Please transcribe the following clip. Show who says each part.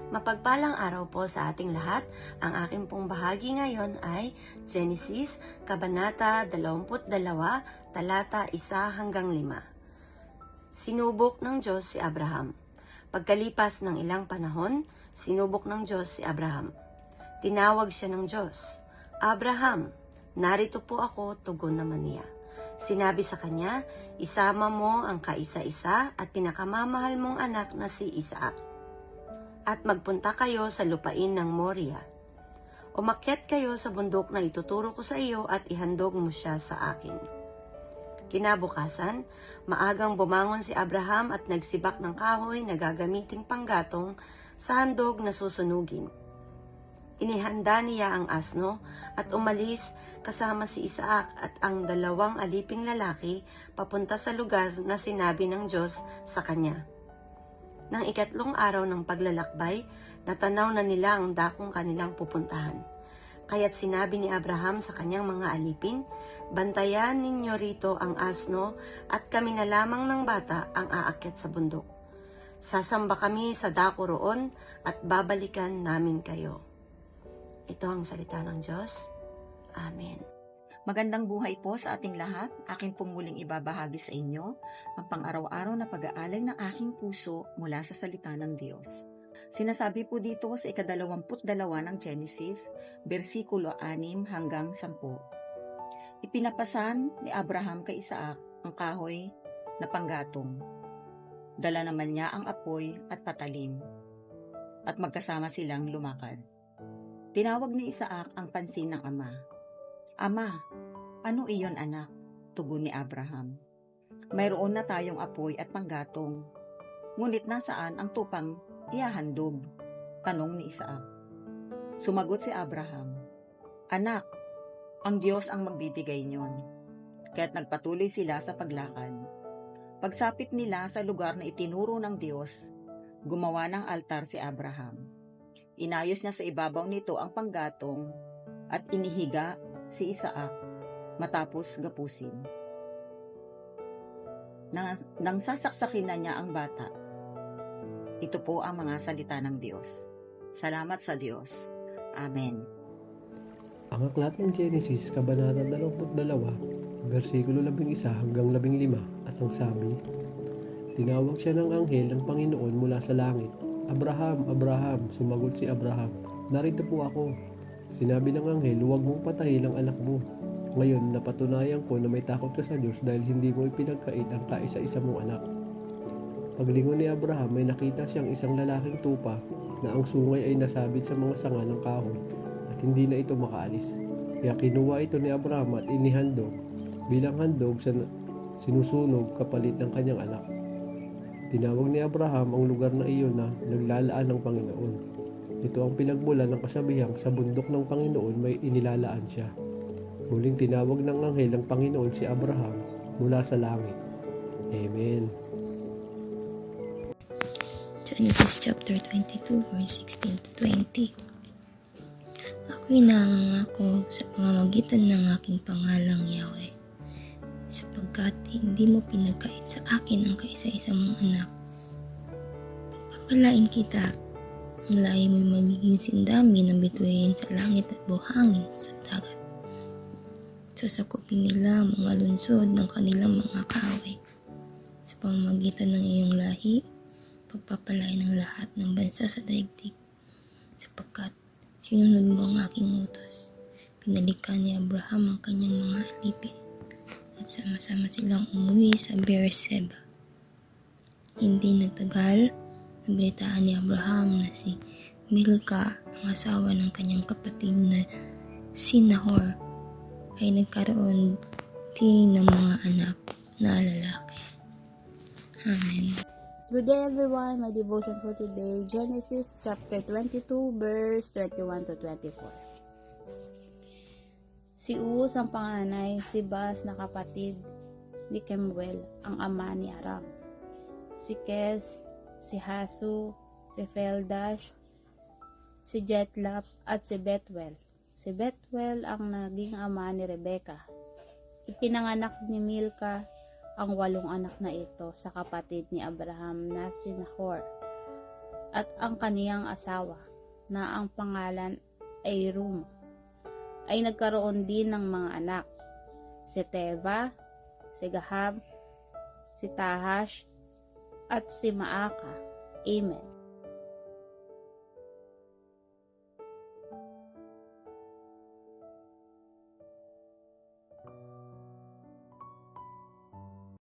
Speaker 1: Mapagpalang araw po sa ating lahat. Ang aking pong bahagi ngayon ay Genesis, Kabanata 22, talata 1 hanggang 5. Sinubok ng Diyos si Abraham. Pagkalipas ng ilang panahon, sinubok ng Diyos si Abraham. Tinawag siya ng Diyos, "Abraham, narito po ako," tugon naman niya. Sinabi sa kanya, "Isama mo ang kaisa-isa at pinakamamahal mong anak na si Isaac. At magpunta kayo sa lupain ng Moria. Umakyat kayo sa bundok na ituturo ko sa iyo at ihandog mo siya sa akin." Kinabukasan, maagang bumangon si Abraham at nagsibak ng kahoy na gagamiting panggatong sa handog na susunugin. Inihanda niya ang asno at umalis kasama si Isaac at ang 2 aliping lalaki papunta sa lugar na sinabi ng Diyos sa kanya. Nang 3 araw ng paglalakbay, natanaw na nila ang dakong kanilang pupuntahan. Kaya't sinabi ni Abraham sa kanyang mga alipin, "Bantayan ninyo rito ang asno at kami na lamang ng bata ang aakyat sa bundok. Sasamba kami sa dako roon at babalikan namin kayo." Ito ang salita ng Diyos. Amen.
Speaker 2: Magandang buhay po sa ating lahat. Akin pong muling ibabahagi sa inyo ang pang-araw-araw na pag-aalay ng aking puso mula sa salita ng Diyos. Sinasabi po dito sa ika-22 ng Genesis, versikulo 6 hanggang 10. Ipinapasan ni Abraham kay Isaac ang kahoy na panggatong. Dala naman niya ang apoy at patalim. At magkasama silang lumakad. Tinawag ni Isaac ang pansin ng ama. "Ama, ano iyon anak?" tugon ni Abraham. "Mayroon na tayong apoy at panggatong. Ngunit nasaan ang tupang ihahandog?" tanong ni Isaac. Sumagot si Abraham, "Anak, ang Diyos ang magbibigay niyon." Kaya't nagpatuloy sila sa paglakad. Pagsapit nila sa lugar na itinuro ng Diyos, gumawa ng altar si Abraham. Inayos niya sa ibabaw nito ang panggatong at inihiga si Isaac matapos gapusin. Nang sasaksakin na niya ang bata. Ito po ang mga salita ng Diyos. Salamat sa Diyos. Amen.
Speaker 3: Ang aklat ng Genesis, Kabanata 22, versikulo 11 hanggang 15, at ang sabi, tinawag siya ng anghel ng Panginoon mula sa langit. "Abraham, Abraham," sumagot si Abraham, "Narito po ako." Sinabi ng anghel, "Huwag mong patayin ang anak mo. Ngayon, napatunayan ko na may takot ka sa Diyos dahil hindi mo ipinagkait ang kaisa-isa mong anak." Paglingon ni Abraham, may nakita siyang isang lalaking tupa na ang sungay ay nasabit sa mga sanga ng kahoy at hindi na ito makaalis. Kaya kinuha ito ni Abraham at inihandog bilang handog sa sinusunog kapalit ng kanyang anak. Tinawag ni Abraham ang lugar na iyon na naglalaan ng Panginoon. Ito ang pinagmulan ng kasabihang sa bundok ng Panginoon may inilalaan siya. Muling tinawag ng anghel ng Panginoon si Abraham mula sa langit. Amen.
Speaker 4: Genesis chapter 22 verse 16 to 20. Ako'y nangangako sa pamamagitan ng aking pangalang Yahweh, sapagkat hindi mo pinagkait sa akin ang kaisa-isa mong anak. Pagpapalain kita, ang lahi mo'y magiging sindami ng bituin sa langit at buhangin sa dagat. Sasakupin nila ang mga lungsod ng kanilang mga kaaway. Sa pamamagitan ng iyong lahi, pagpapalain ng lahat ng bansa sa daigdig, sapagkat sinunod mo ang aking utos. Pinalikan ni Abraham ang kanyang mga alipin at sama-sama silang umuwi sa Beersheba. Hindi nagtagal, nabalitaan ni Abraham na si Milka, ang asawa ng kanyang kapatid na si Nahor, ay nagkaroon din ng mga anak na lalaki. Amen.
Speaker 5: Good day everyone, my devotion for today, Genesis chapter 22 verse 21 to 24. Si Uz ang panganay, si Bas na kapatid ni Kemuel, ang ama ni Aram. Si Kes, si Hasu, si Feldash, si Jetlap at si Bethuel. Si Bethuel ang naging ama ni Rebeka. Ipinanganak ni Milka ang 8 anak na ito sa kapatid ni Abraham na si Nahor. at ang kaniyang asawa na ang pangalan ay Ruma ay nagkaroon din ng mga anak, si Teva, si Gaham, si Tahash, at si Maaka. Amen.